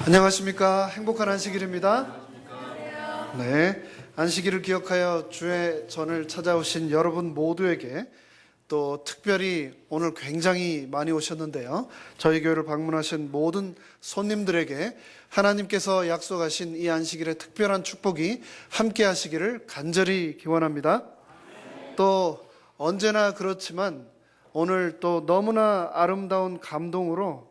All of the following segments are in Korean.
안녕하십니까. 행복한 안식일입니다. 네, 안식일을 기억하여 주의 전을 찾아오신 여러분 모두에게 또 특별히 오늘 굉장히 많이 오셨는데요, 저희 교회를 방문하신 모든 손님들에게 하나님께서 약속하신 이 안식일의 특별한 축복이 함께 하시기를 간절히 기원합니다. 또 언제나 그렇지만 오늘 또 너무나 아름다운 감동으로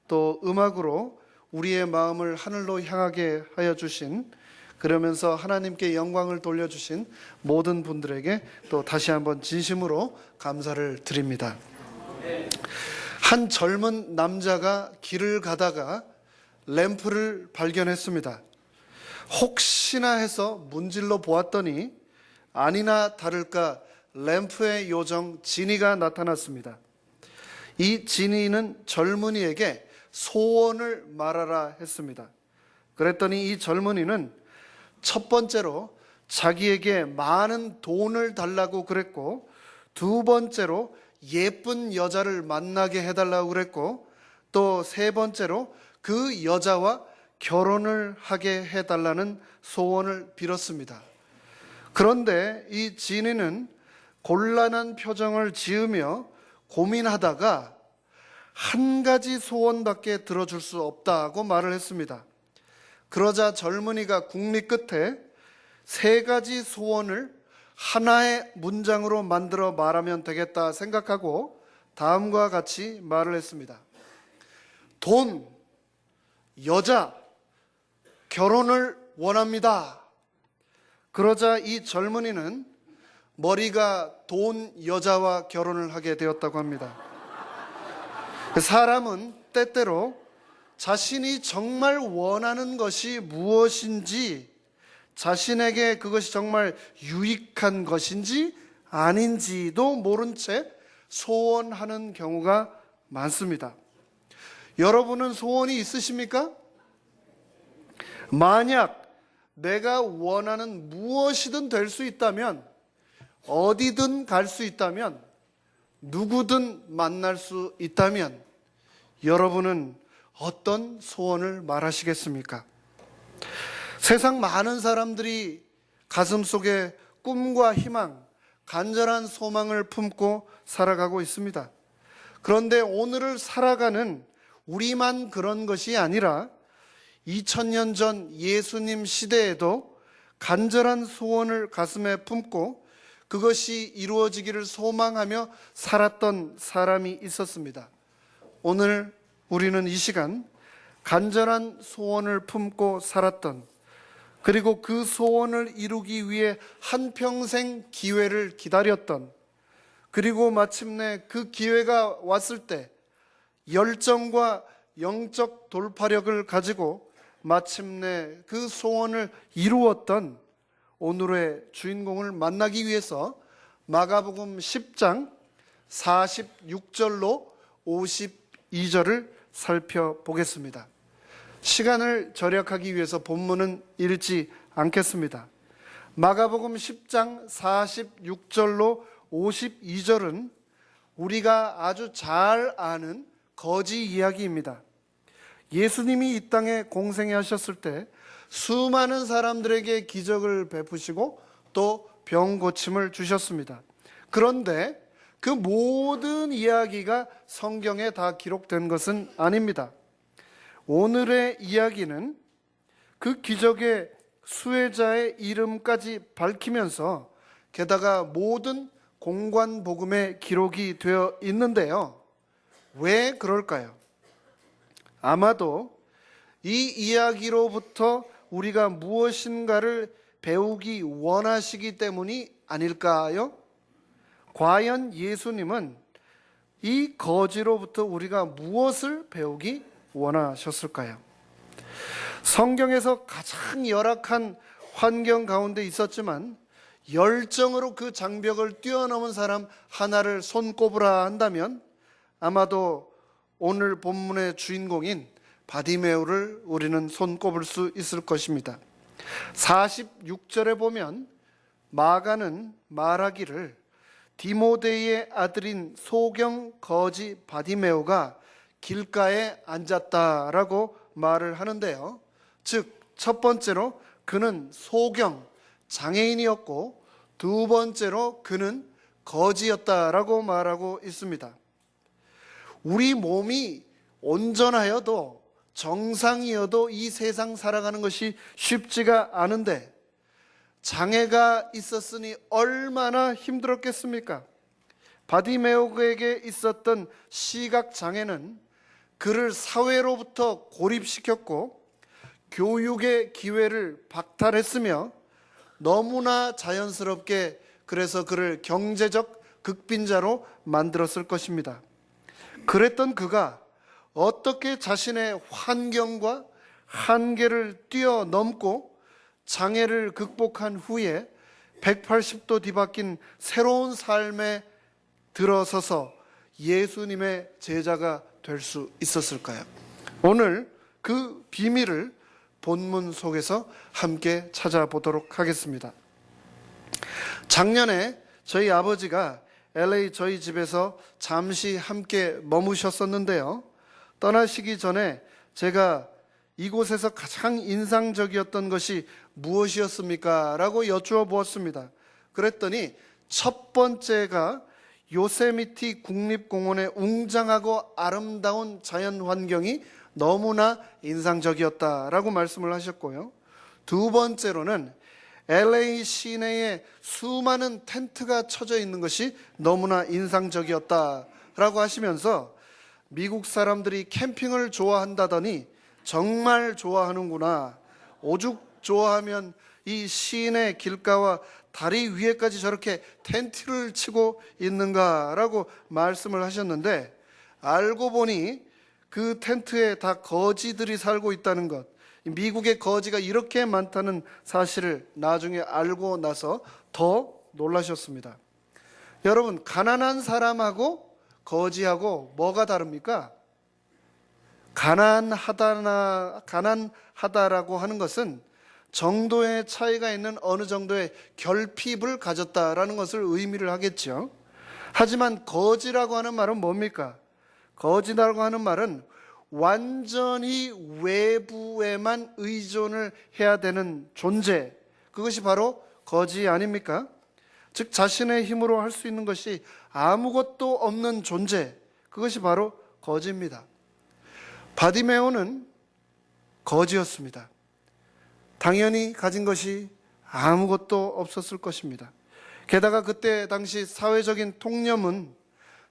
또 음악으로 우리의 마음을 하늘로 향하게 하여 주신, 그러면서 하나님께 영광을 돌려주신 모든 분들에게 또 다시 한번 진심으로 감사를 드립니다. 한 젊은 남자가 길을 가다가 램프를 발견했습니다. 혹시나 해서 문질러 보았더니 아니나 다를까 램프의 요정 지니가 나타났습니다. 이 지니는 젊은이에게 소원을 말하라 했습니다. 그랬더니 이 젊은이는 첫 번째로 자기에게 많은 돈을 달라고 그랬고, 두 번째로 예쁜 여자를 만나게 해달라고 그랬고, 또 세 번째로 그 여자와 결혼을 하게 해달라는 소원을 빌었습니다. 그런데 이 지니는 곤란한 표정을 지으며 고민하다가 한 가지 소원밖에 들어줄 수 없다고 말을 했습니다. 그러자 젊은이가 궁리 끝에 세 가지 소원을 하나의 문장으로 만들어 말하면 되겠다 생각하고 다음과 같이 말을 했습니다. 돈, 여자, 결혼을 원합니다. 그러자 이 젊은이는 머리가 돈, 여자와 결혼을 하게 되었다고 합니다. 사람은 때때로 자신이 정말 원하는 것이 무엇인지, 자신에게 그것이 정말 유익한 것인지 아닌지도 모른 채 소원하는 경우가 많습니다. 여러분은 소원이 있으십니까? 만약 내가 원하는 무엇이든 될 수 있다면, 어디든 갈 수 있다면, 누구든 만날 수 있다면 여러분은 어떤 소원을 말하시겠습니까? 세상 많은 사람들이 가슴속에 꿈과 희망, 간절한 소망을 품고 살아가고 있습니다. 그런데 오늘을 살아가는 우리만 그런 것이 아니라 2000년 전 예수님 시대에도 간절한 소원을 가슴에 품고 그것이 이루어지기를 소망하며 살았던 사람이 있었습니다. 오늘 우리는 이 시간 간절한 소원을 품고 살았던, 그리고 그 소원을 이루기 위해 한평생 기회를 기다렸던, 그리고 마침내 그 기회가 왔을 때 열정과 영적 돌파력을 가지고 마침내 그 소원을 이루었던 오늘의 주인공을 만나기 위해서 마가복음 10장 46절로 52절을 살펴보겠습니다. 시간을 절약하기 위해서 본문은 읽지 않겠습니다. 마가복음 10장 46절로 52절은 우리가 아주 잘 아는 거지 이야기입니다. 예수님이 이 땅에 공생하셨을 때 수많은 사람들에게 기적을 베푸시고 또 병 고침을 주셨습니다. 그런데 그 모든 이야기가 성경에 다 기록된 것은 아닙니다. 오늘의 이야기는 그 기적의 수혜자의 이름까지 밝히면서 게다가 모든 공관복음에 기록이 되어 있는데요. 왜 그럴까요? 아마도 이 이야기로부터 우리가 무엇인가를 배우기 원하시기 때문이 아닐까요? 과연 예수님은 이 거지로부터 우리가 무엇을 배우기 원하셨을까요? 성경에서 가장 열악한 환경 가운데 있었지만 열정으로 그 장벽을 뛰어넘은 사람 하나를 손꼽으라 한다면 아마도 오늘 본문의 주인공인 바디메오를 우리는 손꼽을 수 있을 것입니다. 46절에 보면 마가는 말하기를 디모데의 아들인 소경 거지 바디메오가 길가에 앉았다라고 말을 하는데요. 즉, 첫 번째로 그는 소경, 장애인이었고, 두 번째로 그는 거지였다라고 말하고 있습니다. 우리 몸이 온전하여도 정상이어도 이 세상 살아가는 것이 쉽지가 않은데 장애가 있었으니 얼마나 힘들었겠습니까? 바디메오에게 있었던 시각 장애는 그를 사회로부터 고립시켰고 교육의 기회를 박탈했으며 너무나 자연스럽게 그래서 그를 경제적 극빈자로 만들었을 것입니다. 그랬던 그가 어떻게 자신의 환경과 한계를 뛰어넘고 장애를 극복한 후에 180도 뒤바뀐 새로운 삶에 들어서서 예수님의 제자가 될 수 있었을까요? 오늘 그 비밀을 본문 속에서 함께 찾아보도록 하겠습니다. 작년에 저희 아버지가 LA 저희 집에서 잠시 함께 머무셨었는데요. 떠나시기 전에 제가 이곳에서 가장 인상적이었던 것이 무엇이었습니까? 라고 여쭈어 보았습니다. 그랬더니 첫 번째가 요세미티 국립공원의 웅장하고 아름다운 자연 환경이 너무나 인상적이었다라고 말씀을 하셨고요. 두 번째로는 LA 시내에 수많은 텐트가 쳐져 있는 것이 너무나 인상적이었다라고 하시면서 미국 사람들이 캠핑을 좋아한다더니 정말 좋아하는구나. 오죽 좋아하면 이 시내 길가와 다리 위에까지 저렇게 텐트를 치고 있는가라고 말씀을 하셨는데 알고 보니 그 텐트에 다 거지들이 살고 있다는 것, 미국의 거지가 이렇게 많다는 사실을 나중에 알고 나서 더 놀라셨습니다. 여러분, 가난한 사람하고 거지하고 뭐가 다릅니까? 가난하다라고 하는 것은 정도의 차이가 있는 어느 정도의 결핍을 가졌다라는 것을 의미를 하겠죠. 하지만 거지라고 하는 말은 뭡니까? 거지라고 하는 말은 완전히 외부에만 의존을 해야 되는 존재, 그것이 바로 거지 아닙니까? 즉 자신의 힘으로 할 수 있는 것이 아무것도 없는 존재, 그것이 바로 거지입니다. 바디메오는 거지였습니다. 당연히 가진 것이 아무것도 없었을 것입니다. 게다가 그때 당시 사회적인 통념은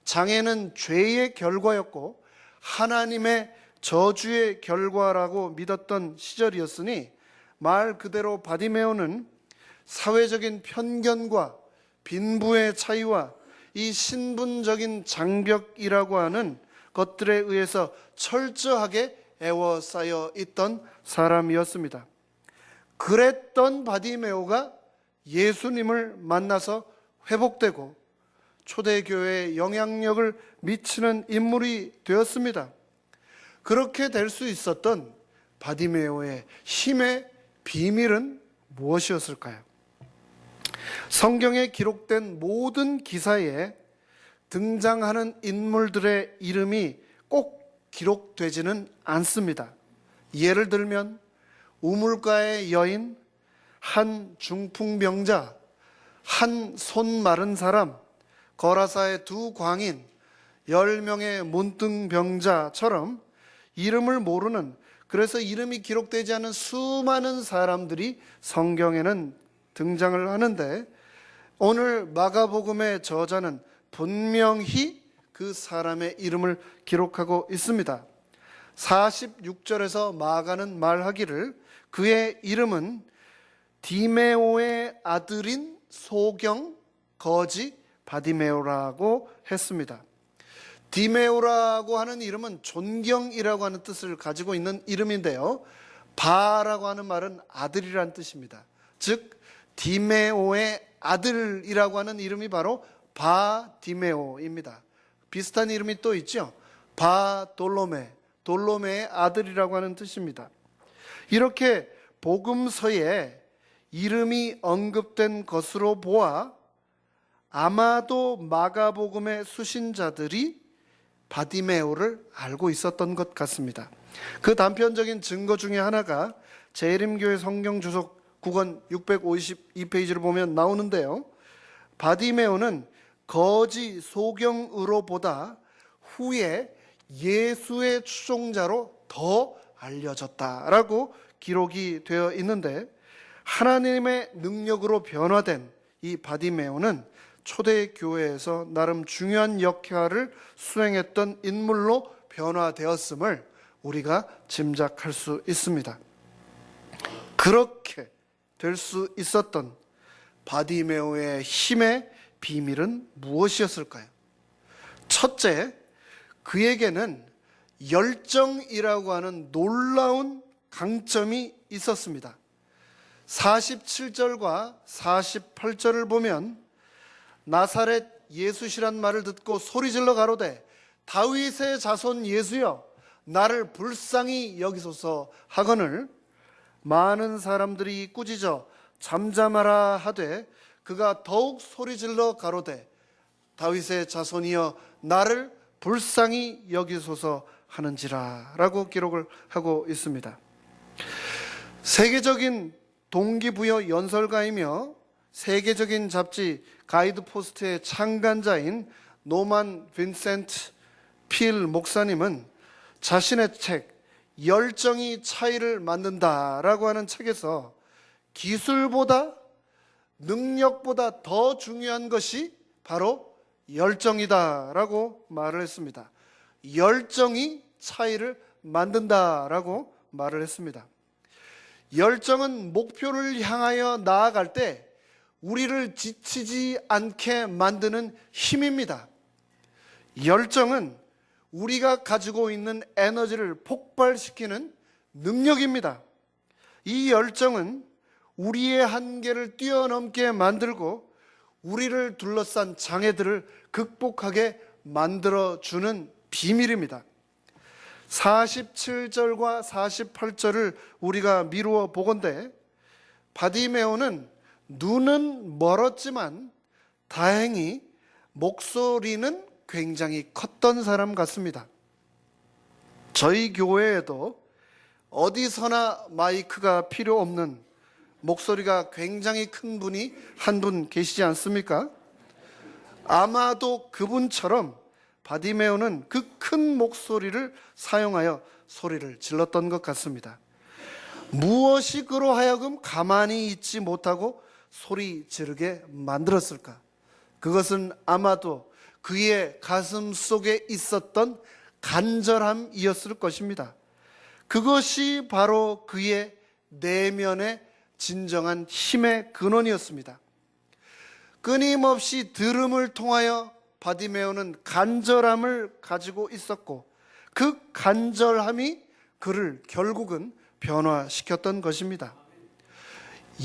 장애는 죄의 결과였고 하나님의 저주의 결과라고 믿었던 시절이었으니 말 그대로 바디메오는 사회적인 편견과 빈부의 차이와 이 신분적인 장벽이라고 하는 것들에 의해서 철저하게 애워싸여 있던 사람이었습니다. 그랬던 바디메오가 예수님을 만나서 회복되고 초대교회에 영향력을 미치는 인물이 되었습니다. 그렇게 될 수 있었던 바디메오의 힘의 비밀은 무엇이었을까요? 성경에 기록된 모든 기사에 등장하는 인물들의 이름이 꼭 기록되지는 않습니다. 예를 들면 우물가의 여인, 한 중풍병자, 한 손 마른 사람, 거라사의 두 광인, 10명의 문둥병자처럼 이름을 모르는, 그래서 이름이 기록되지 않은 수많은 사람들이 성경에는 등장을 하는데 오늘 마가복음의 저자는 분명히 그 사람의 이름을 기록하고 있습니다. 46절에서 마가는 말하기를 그의 이름은 디메오의 아들인 소경 거지 바디메오라고 했습니다. 디메오라고 하는 이름은 존경이라고 하는 뜻을 가지고 있는 이름인데요, 바라고 하는 말은 아들이란 뜻입니다. 즉 디메오의 아들이라고 하는 이름이 바로 바디메오입니다. 비슷한 이름이 또 있죠. 바돌로메, 돌로메의 아들이라고 하는 뜻입니다. 이렇게 복음서에 이름이 언급된 것으로 보아 아마도 마가복음의 수신자들이 바디메오를 알고 있었던 것 같습니다. 그 단편적인 증거 중에 하나가 재림교회 성경 주석 9권 652페이지를 보면 나오는데요. 바디메오는 거지 소경으로보다 후에 예수의 추종자로 더 알려졌다라고 기록이 되어 있는데, 하나님의 능력으로 변화된 이 바디메오는 초대교회에서 나름 중요한 역할을 수행했던 인물로 변화되었음을 우리가 짐작할 수 있습니다. 그렇게 될 수 있었던 바디메오의 힘의 비밀은 무엇이었을까요? 첫째, 그에게는 열정이라고 하는 놀라운 강점이 있었습니다. 47절과 48절을 보면 나사렛 예수시란 말을 듣고 소리질러 가로되 다윗의 자손 예수여 나를 불쌍히 여기소서 하거늘 많은 사람들이 꾸짖어 잠잠하라 하되 그가 더욱 소리질러 가로되 다윗의 자손이여 나를 불쌍히 여기소서 하는지라 라고 기록을 하고 있습니다. 세계적인 동기부여 연설가이며 세계적인 잡지 가이드포스트의 창간자인 노만 빈센트 필 목사님은 자신의 책 열정이 차이를 만든다라고 하는 책에서 기술보다 능력보다 더 중요한 것이 바로 열정이다라고 말을 했습니다. 열정이 차이를 만든다라고 말을 했습니다. 열정은 목표를 향하여 나아갈 때 우리를 지치지 않게 만드는 힘입니다. 열정은 우리가 가지고 있는 에너지를 폭발시키는 능력입니다. 이 열정은 우리의 한계를 뛰어넘게 만들고 우리를 둘러싼 장애들을 극복하게 만들어주는 비밀입니다. 47절과 48절을 우리가 미루어 보건대 바디메오는 눈은 멀었지만 다행히 목소리는 굉장히 컸던 사람 같습니다. 저희 교회에도 어디서나 마이크가 필요 없는 목소리가 굉장히 큰 분이 한 분 계시지 않습니까? 아마도 그분처럼 바디메오는 그 큰 목소리를 사용하여 소리를 질렀던 것 같습니다. 무엇이 그로 하여금 가만히 있지 못하고 소리 지르게 만들었을까? 그것은 아마도 그의 가슴 속에 있었던 간절함이었을 것입니다. 그것이 바로 그의 내면의 진정한 힘의 근원이었습니다. 끊임없이 들음을 통하여 바디메오는 간절함을 가지고 있었고 그 간절함이 그를 결국은 변화시켰던 것입니다.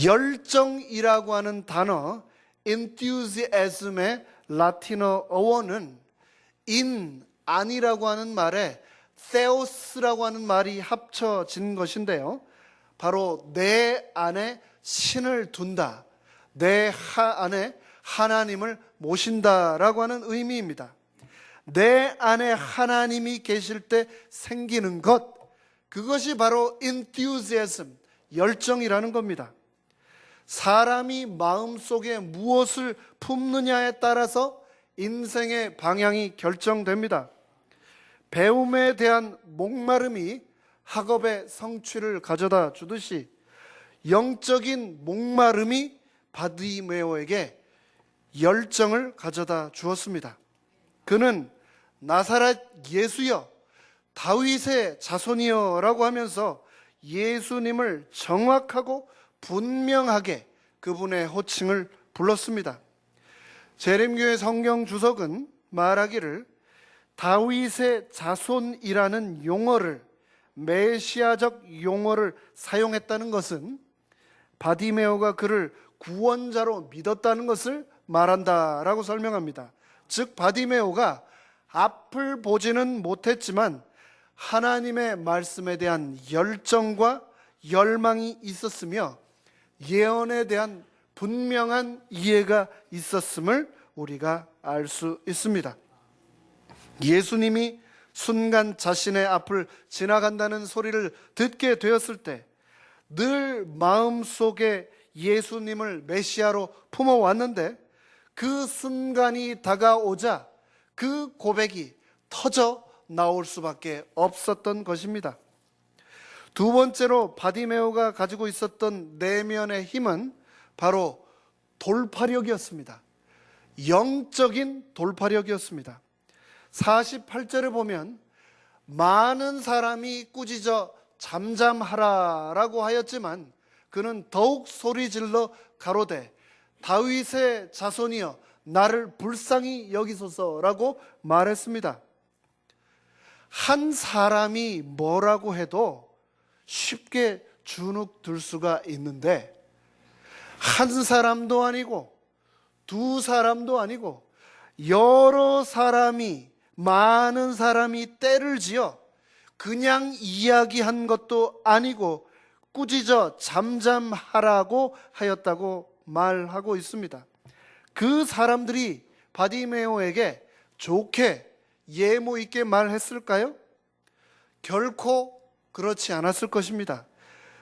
열정이라고 하는 단어 enthusiasm의 라틴어 어원은 안이라고 하는 말에 theos라고 하는 말이 합쳐진 것인데요. 바로 내 안에 신을 둔다, 내 안에 하나님을 모신다라고 하는 의미입니다. 내 안에 하나님이 계실 때 생기는 것, 그것이 바로 enthusiasm, 열정이라는 겁니다. 사람이 마음속에 무엇을 품느냐에 따라서 인생의 방향이 결정됩니다. 배움에 대한 목마름이 학업의 성취를 가져다 주듯이 영적인 목마름이 바디메오에게 열정을 가져다 주었습니다. 그는 나사렛 예수여 다윗의 자손이여 라고 하면서 예수님을 정확하고 분명하게 그분의 호칭을 불렀습니다. 재림교회 성경 주석은 말하기를 다윗의 자손이라는 용어를, 메시아적 용어를 사용했다는 것은 바디메오가 그를 구원자로 믿었다는 것을 말한다라고 설명합니다. 즉 바디메오가 앞을 보지는 못했지만 하나님의 말씀에 대한 열정과 열망이 있었으며 예언에 대한 분명한 이해가 있었음을 우리가 알 수 있습니다. 예수님이 순간 자신의 앞을 지나간다는 소리를 듣게 되었을 때 늘 마음속에 예수님을 메시아로 품어왔는데 그 순간이 다가오자 그 고백이 터져 나올 수밖에 없었던 것입니다. 두 번째로 바디메오가 가지고 있었던 내면의 힘은 바로 돌파력이었습니다. 영적인 돌파력이었습니다. 48절에 보면 많은 사람이 꾸짖어 잠잠하라라고 하였지만 그는 더욱 소리질러 가로되 다윗의 자손이여 나를 불쌍히 여기소서라고 말했습니다. 한 사람이 뭐라고 해도 쉽게 주눅들 수가 있는데 한 사람도 아니고 두 사람도 아니고 여러 사람이 많은 사람이 때를 지어 그냥 이야기한 것도 아니고 꾸짖어 잠잠하라고 하였다고 말하고 있습니다. 그 사람들이 바디메오에게 좋게 예모 있게 말했을까요? 결코 그렇지 않았을 것입니다.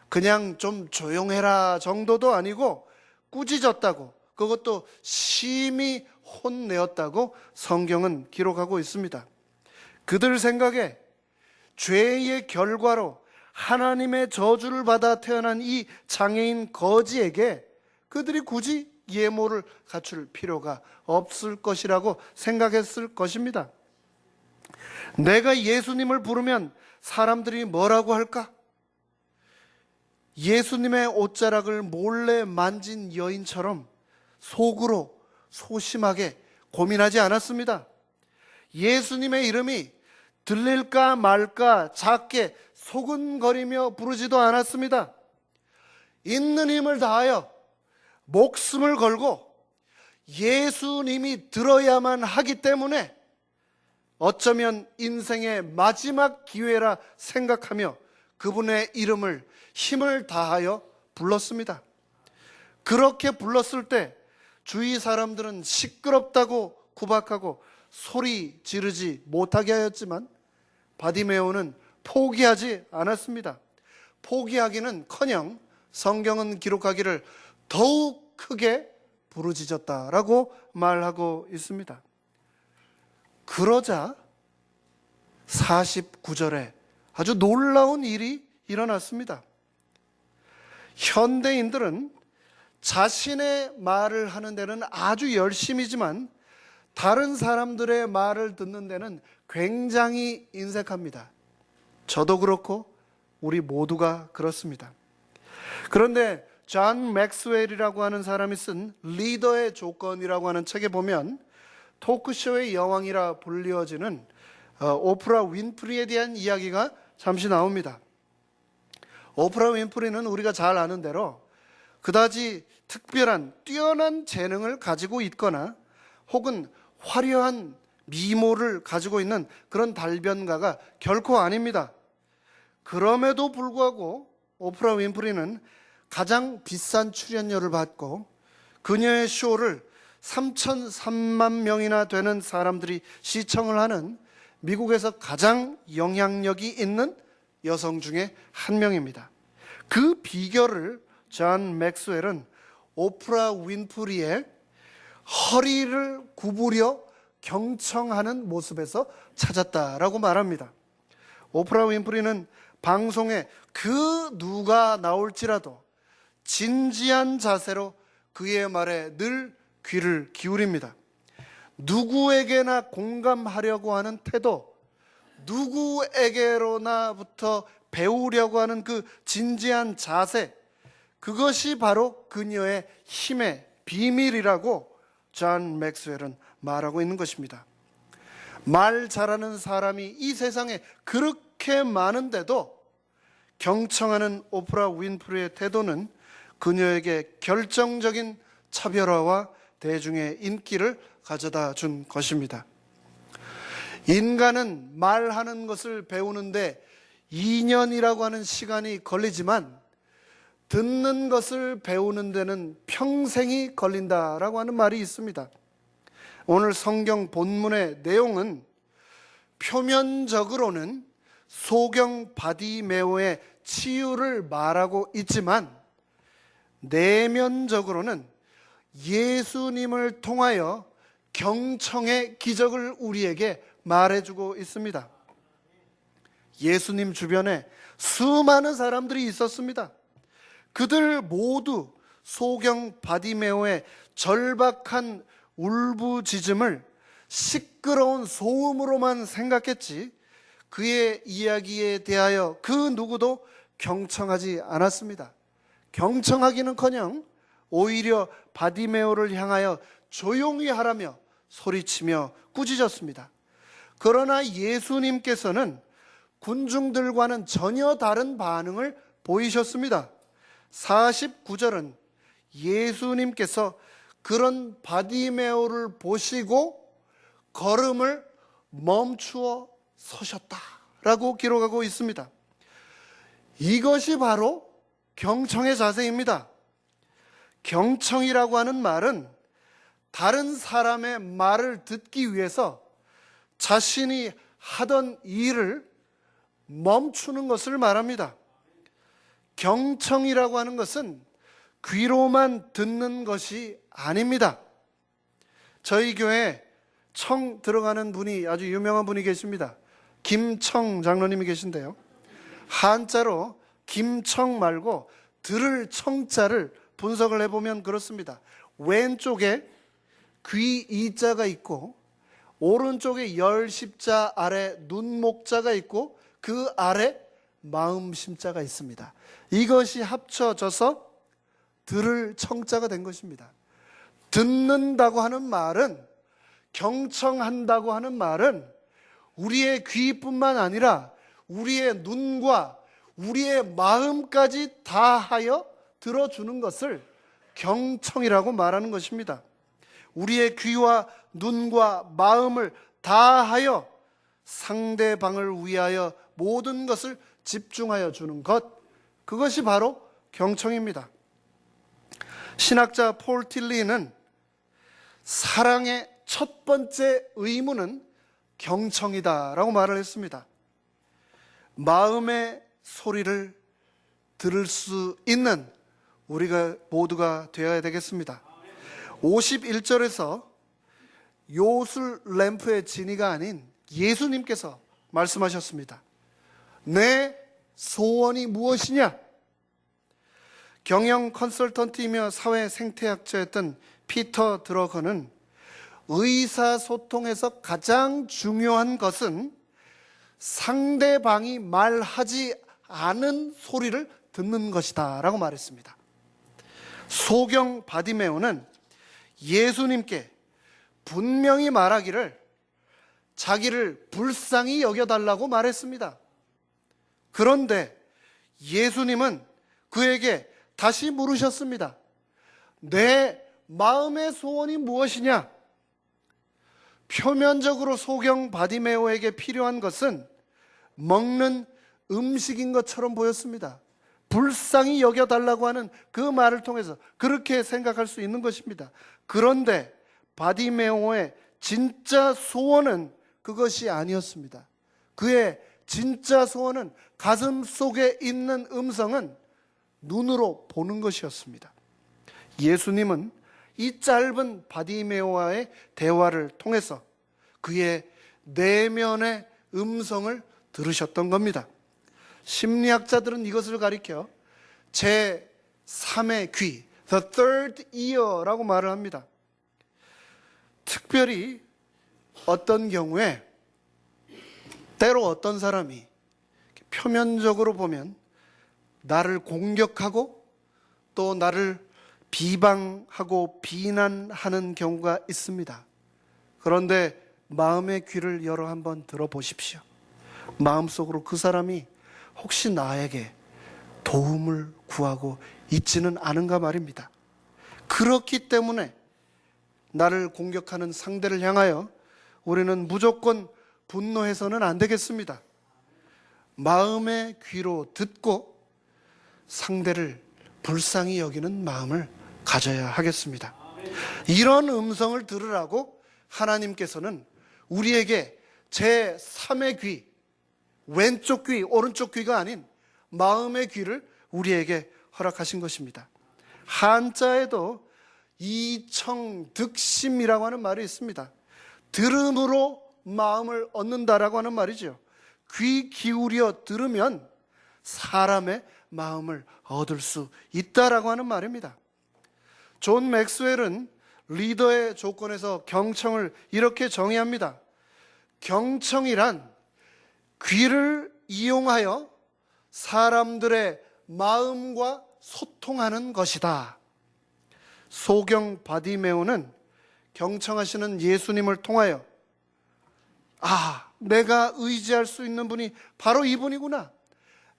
그냥 좀 조용해라 정도도 아니고 꾸짖었다고, 그것도 심히 혼내었다고 성경은 기록하고 있습니다. 그들 생각에 죄의 결과로 하나님의 저주를 받아 태어난 이 장애인 거지에게 그들이 굳이 예모를 갖출 필요가 없을 것이라고 생각했을 것입니다. 내가 예수님을 부르면 사람들이 뭐라고 할까? 예수님의 옷자락을 몰래 만진 여인처럼 속으로 소심하게 고민하지 않았습니다. 예수님의 이름이 들릴까 말까 작게 소근거리며 부르지도 않았습니다. 있는 힘을 다하여 목숨을 걸고 예수님이 들어야만 하기 때문에 어쩌면 인생의 마지막 기회라 생각하며 그분의 이름을 힘을 다하여 불렀습니다. 그렇게 불렀을 때 주위 사람들은 시끄럽다고 구박하고 소리 지르지 못하게 하였지만 바디메오는 포기하지 않았습니다. 포기하기는커녕 성경은 기록하기를 더욱 크게 부르짖었다라고 말하고 있습니다. 그러자 49절에 아주 놀라운 일이 일어났습니다. 현대인들은 자신의 말을 하는 데는 아주 열심이지만 다른 사람들의 말을 듣는 데는 굉장히 인색합니다. 저도 그렇고 우리 모두가 그렇습니다. 그런데 존 맥스웰이라고 하는 사람이 쓴 리더의 조건이라고 하는 책에 보면 토크쇼의 여왕이라 불리워지는 오프라 윈프리에 대한 이야기가 잠시 나옵니다. 오프라 윈프리는 우리가 잘 아는 대로 그다지 특별한 뛰어난 재능을 가지고 있거나 혹은 화려한 미모를 가지고 있는 그런 달변가가 결코 아닙니다. 그럼에도 불구하고 오프라 윈프리는 가장 비싼 출연료를 받고 그녀의 쇼를 3,003만 명이나 되는 사람들이 시청을 하는 미국에서 가장 영향력이 있는 여성 중에 한 명입니다. 그 비결을 존 맥스웰은 오프라 윈프리의 허리를 구부려 경청하는 모습에서 찾았다라고 말합니다. 오프라 윈프리는 방송에 그 누가 나올지라도 진지한 자세로 그의 말에 늘 귀를 기울입니다. 누구에게나 공감하려고 하는 태도, 누구에게로나부터 배우려고 하는 그 진지한 자세, 그것이 바로 그녀의 힘의 비밀이라고 존 맥스웰은 말하고 있는 것입니다. 말 잘하는 사람이 이 세상에 그렇게 많은데도 경청하는 오프라 윈프리의 태도는 그녀에게 결정적인 차별화와 대중의 인기를 가져다 준 것입니다. 인간은 말하는 것을 배우는데 2년이라고 하는 시간이 걸리지만 듣는 것을 배우는 데는 평생이 걸린다라고 하는 말이 있습니다. 오늘 성경 본문의 내용은 표면적으로는 소경 바디메오의 치유를 말하고 있지만 내면적으로는 예수님을 통하여 경청의 기적을 우리에게 말해주고 있습니다. 예수님 주변에 수많은 사람들이 있었습니다. 그들 모두 소경 바디메오의 절박한 울부짖음을 시끄러운 소음으로만 생각했지 그의 이야기에 대하여 그 누구도 경청하지 않았습니다. 경청하기는커녕 오히려 바디메오를 향하여 조용히 하라며 소리치며 꾸짖었습니다. 그러나 예수님께서는 군중들과는 전혀 다른 반응을 보이셨습니다. 49절은 예수님께서 그런 바디메오를 보시고 걸음을 멈추어 서셨다라고 기록하고 있습니다. 이것이 바로 경청의 자세입니다. 경청이라고 하는 말은 다른 사람의 말을 듣기 위해서 자신이 하던 일을 멈추는 것을 말합니다. 경청이라고 하는 것은 귀로만 듣는 것이 아닙니다. 저희 교회에 청 들어가는 분이 아주 유명한 분이 계십니다. 김청 장로님이 계신데요. 한자로 김청 말고 들을 청자를 분석을 해보면 그렇습니다. 왼쪽에 귀 이자가 있고 오른쪽에 열십자 아래 눈목자가 있고 그 아래 마음심자가 있습니다. 이것이 합쳐져서 들을 청자가 된 것입니다. 듣는다고 하는 말은, 경청한다고 하는 말은 우리의 귀뿐만 아니라 우리의 눈과 우리의 마음까지 다하여 들어주는 것을 경청이라고 말하는 것입니다. 우리의 귀와 눈과 마음을 다하여 상대방을 위하여 모든 것을 집중하여 주는 것, 그것이 바로 경청입니다. 신학자 폴 틸리는 사랑의 첫 번째 의무는 경청이다라고 말을 했습니다. 마음의 소리를 들을 수 있는 우리가 모두가 되어야 되겠습니다. 51절에서 요술 램프의 진이가 아닌 예수님께서 말씀하셨습니다. 내 소원이 무엇이냐? 경영 컨설턴트이며 사회 생태학자였던 피터 드러거는 의사소통에서 가장 중요한 것은 상대방이 말하지 않은 소리를 듣는 것이다 라고 말했습니다. 소경 바디메오는 예수님께 분명히 말하기를 자기를 불쌍히 여겨달라고 말했습니다. 그런데 예수님은 그에게 다시 물으셨습니다. 내 마음의 소원이 무엇이냐? 표면적으로 소경 바디메오에게 필요한 것은 먹는 음식인 것처럼 보였습니다. 불쌍히 여겨달라고 하는 그 말을 통해서 그렇게 생각할 수 있는 것입니다. 그런데 바디메오의 진짜 소원은 그것이 아니었습니다. 그의 진짜 소원은 가슴 속에 있는 음성은 눈으로 보는 것이었습니다. 예수님은 이 짧은 바디메오와의 대화를 통해서 그의 내면의 음성을 들으셨던 겁니다. 심리학자들은 이것을 가리켜 제3의 귀, the third ear라고 말을 합니다. 특별히 어떤 경우에 때로 어떤 사람이 표면적으로 보면 나를 공격하고 또 나를 비방하고 비난하는 경우가 있습니다. 그런데 마음의 귀를 열어 한번 들어보십시오. 마음속으로 그 사람이 혹시 나에게 도움을 구하고 있지는 않은가 말입니다. 그렇기 때문에 나를 공격하는 상대를 향하여 우리는 무조건 분노해서는 안 되겠습니다. 마음의 귀로 듣고 상대를 불쌍히 여기는 마음을 가져야 하겠습니다. 이런 음성을 들으라고 하나님께서는 우리에게 제3의 귀, 왼쪽 귀, 오른쪽 귀가 아닌 마음의 귀를 우리에게 허락하신 것입니다. 한자에도 이청득심이라고 하는 말이 있습니다. 들음으로 마음을 얻는다라고 하는 말이죠. 귀 기울여 들으면 사람의 마음을 얻을 수 있다라고 하는 말입니다. 존 맥스웰은 리더의 조건에서 경청을 이렇게 정의합니다. 경청이란 귀를 이용하여 사람들의 마음과 소통하는 것이다. 소경 바디메오는 경청하시는 예수님을 통하여 내가 의지할 수 있는 분이 바로 이분이구나,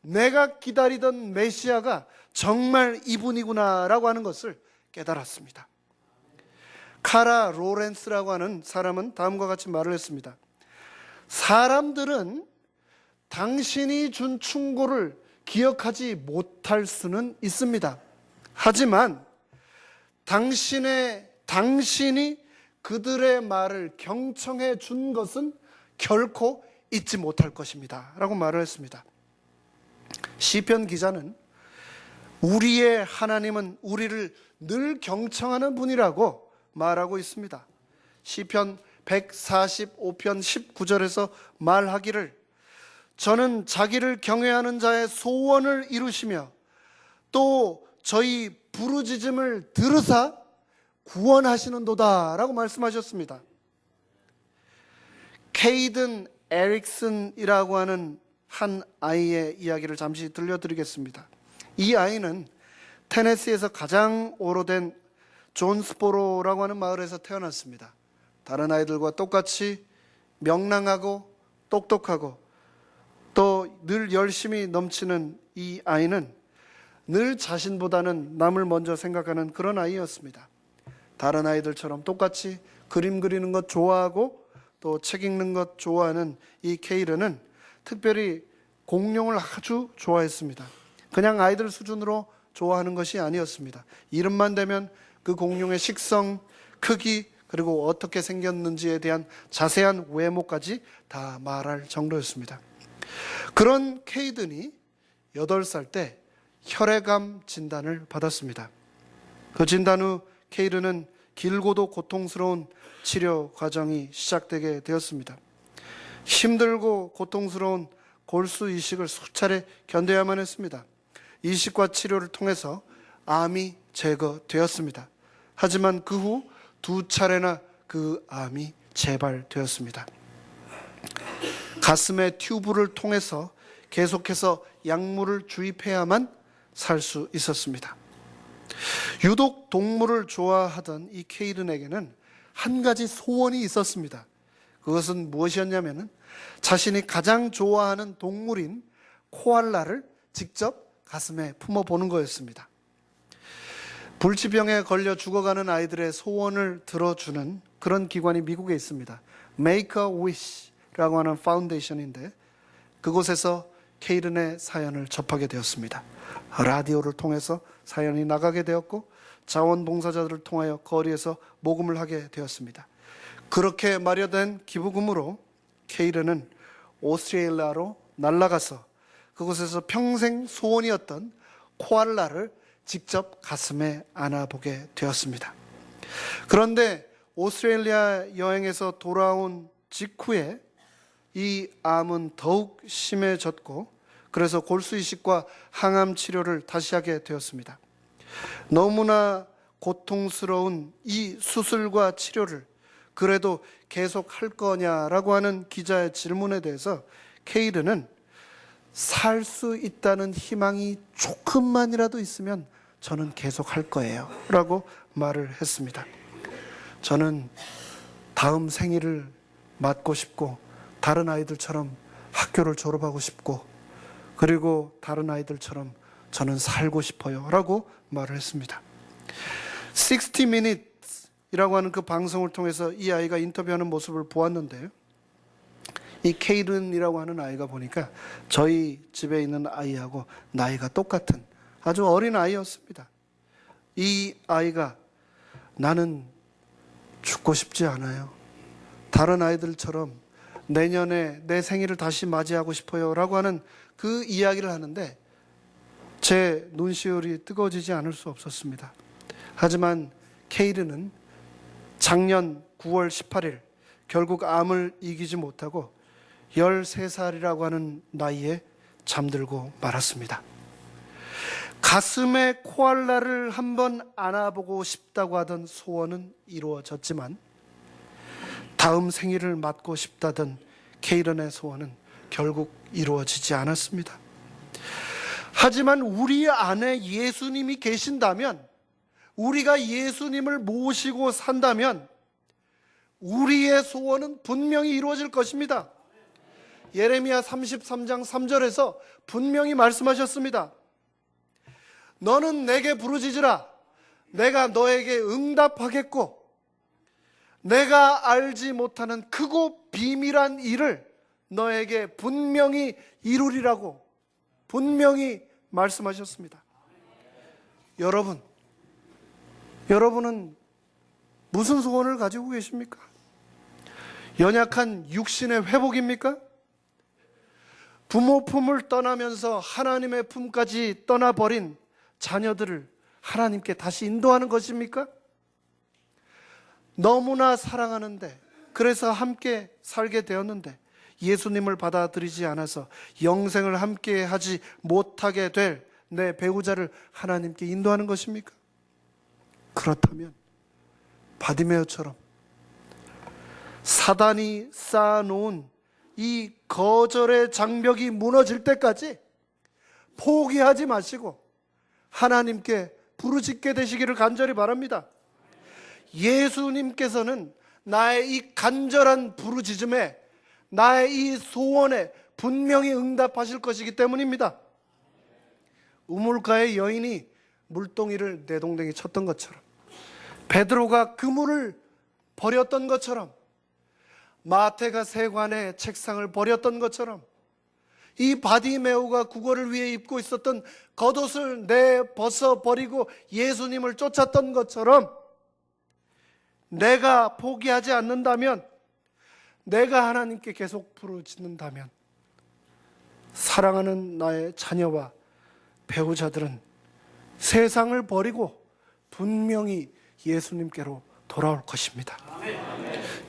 내가 기다리던 메시아가 정말 이분이구나 라고 하는 것을 깨달았습니다. 카라 로렌스라고 하는 사람은 다음과 같이 말을 했습니다. 사람들은 당신이 준 충고를 기억하지 못할 수는 있습니다. 하지만 당신이 그들의 말을 경청해 준 것은 결코 잊지 못할 것입니다 라고 말을 했습니다. 시편 기자는 우리의 하나님은 우리를 늘 경청하는 분이라고 말하고 있습니다. 시편 145편 19절에서 말하기를 저는 자기를 경외하는 자의 소원을 이루시며 또 저희 부르짖음을 들으사 구원하시는도다 라고 말씀하셨습니다. 케이든 에릭슨이라고 하는 한 아이의 이야기를 잠시 들려드리겠습니다. 이 아이는 테네시에서 가장 오래된 존스보로라고 하는 마을에서 태어났습니다. 다른 아이들과 똑같이 명랑하고 똑똑하고 또 늘 열심히 넘치는 이 아이는 늘 자신보다는 남을 먼저 생각하는 그런 아이였습니다. 다른 아이들처럼 똑같이 그림 그리는 것 좋아하고 또 책 읽는 것 좋아하는 이 케이르는 특별히 공룡을 아주 좋아했습니다. 그냥 아이들 수준으로 좋아하는 것이 아니었습니다. 이름만 되면 그 공룡의 식성, 크기, 그리고 어떻게 생겼는지에 대한 자세한 외모까지 다 말할 정도였습니다. 그런 케이든이 8살 때 혈액암 진단을 받았습니다. 그 진단 후 케이든은 길고도 고통스러운 치료 과정이 시작되게 되었습니다. 힘들고 고통스러운 골수 이식을 수차례 견뎌야만 했습니다. 이식과 치료를 통해서 암이 제거되었습니다. 하지만 그 후 2차례나 그 암이 재발되었습니다. 가슴에 튜브를 통해서 계속해서 약물을 주입해야만 살 수 있었습니다. 유독 동물을 좋아하던 이 케이든에게는 한 가지 소원이 있었습니다. 그것은 무엇이었냐면 자신이 가장 좋아하는 동물인 코알라를 직접 가슴에 품어보는 거였습니다. 불치병에 걸려 죽어가는 아이들의 소원을 들어주는 그런 기관이 미국에 있습니다. Make a Wish라고 하는 파운데이션인데 그곳에서 케이든의 사연을 접하게 되었습니다. 라디오를 통해서 사연이 나가게 되었고 자원봉사자들을 통하여 거리에서 모금을 하게 되었습니다. 그렇게 마련된 기부금으로 케이든은 오스트레일리아로 날아가서 그곳에서 평생 소원이었던 코알라를 직접 가슴에 안아보게 되었습니다. 그런데 오스트레일리아 여행에서 돌아온 직후에 이 암은 더욱 심해졌고 그래서 골수 이식과 항암 치료를 다시 하게 되었습니다. 너무나 고통스러운 이 수술과 치료를 그래도 계속 할 거냐라고 하는 기자의 질문에 대해서 케이든은 살 수 있다는 희망이 조금만이라도 있으면 저는 계속 할 거예요 라고 말을 했습니다. 저는 다음 생일을 맞고 싶고 다른 아이들처럼 학교를 졸업하고 싶고 그리고 다른 아이들처럼 저는 살고 싶어요 라고 말을 했습니다. 60 Minutes 이라고 하는 그 방송을 통해서 이 아이가 인터뷰하는 모습을 보았는데요. 이 케이든이라고 하는 아이가 보니까 저희 집에 있는 아이하고 나이가 똑같은 아주 어린 아이였습니다. 이 아이가 나는 죽고 싶지 않아요. 다른 아이들처럼 내년에 내 생일을 다시 맞이하고 싶어요 라고 하는 그 이야기를 하는데 제 눈시울이 뜨거워지지 않을 수 없었습니다. 하지만 케이르는 작년 9월 18일 결국 암을 이기지 못하고 13살이라고 하는 나이에 잠들고 말았습니다. 가슴에 코알라를 한번 안아보고 싶다고 하던 소원은 이루어졌지만 다음 생일을 맞고 싶다던 케이런의 소원은 결국 이루어지지 않았습니다. 하지만 우리 안에 예수님이 계신다면, 우리가 예수님을 모시고 산다면 우리의 소원은 분명히 이루어질 것입니다. 예레미야 33장 3절에서 분명히 말씀하셨습니다. 너는 내게 부르짖으라. 내가 너에게 응답하겠고 내가 알지 못하는 크고 비밀한 일을 너에게 분명히 이루리라고 분명히 말씀하셨습니다. 여러분은 무슨 소원을 가지고 계십니까? 연약한 육신의 회복입니까? 부모 품을 떠나면서 하나님의 품까지 떠나버린 자녀들을 하나님께 다시 인도하는 것입니까? 너무나 사랑하는데, 그래서 함께 살게 되었는데 예수님을 받아들이지 않아서 영생을 함께 하지 못하게 될 내 배우자를 하나님께 인도하는 것입니까? 그렇다면 바디메오처럼 사단이 쌓아놓은 이 거절의 장벽이 무너질 때까지 포기하지 마시고 하나님께 부르짖게 되시기를 간절히 바랍니다. 예수님께서는 나의 이 간절한 부르짖음에, 나의 이 소원에 분명히 응답하실 것이기 때문입니다. 우물가의 여인이 물동이를 내동댕이 쳤던 것처럼, 베드로가 그물을 버렸던 것처럼, 마태가 세관의 책상을 버렸던 것처럼, 이 바디메오가 구걸을 위해 입고 있었던 겉옷을 내벗어 버리고 예수님을 쫓았던 것처럼 내가 포기하지 않는다면, 내가 하나님께 계속 부르짖는다면 사랑하는 나의 자녀와 배우자들은 세상을 버리고 분명히 예수님께로 돌아올 것입니다.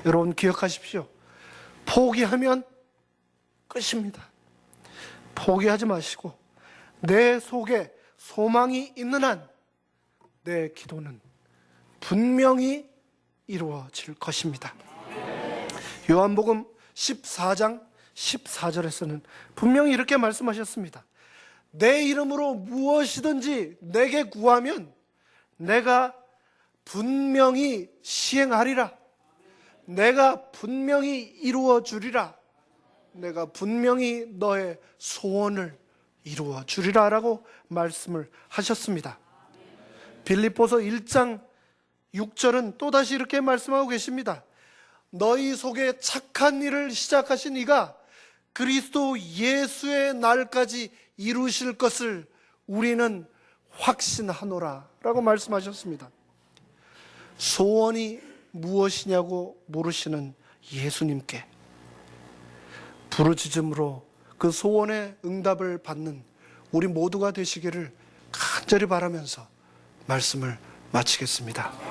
여러분 기억하십시오. 포기하면 끝입니다. 포기하지 마시고 내 속에 소망이 있는 한 내 기도는 분명히 이루어질 것입니다. 요한복음 14장 14절에서는 분명히 이렇게 말씀하셨습니다. 내 이름으로 무엇이든지 내게 구하면 내가 분명히 시행하리라. 내가 분명히 이루어 주리라. 내가 분명히 너의 소원을 이루어 주리라 라고 말씀을 하셨습니다. 빌립보서 1장 6절은 또다시 이렇게 말씀하고 계십니다. 너희 속에 착한 일을 시작하신 이가 그리스도 예수의 날까지 이루실 것을 우리는 확신하노라 라고 말씀하셨습니다. 소원이 무엇이냐고 물으시는 예수님께 부르짖음으로 그 소원의 응답을 받는 우리 모두가 되시기를 간절히 바라면서 말씀을 마치겠습니다.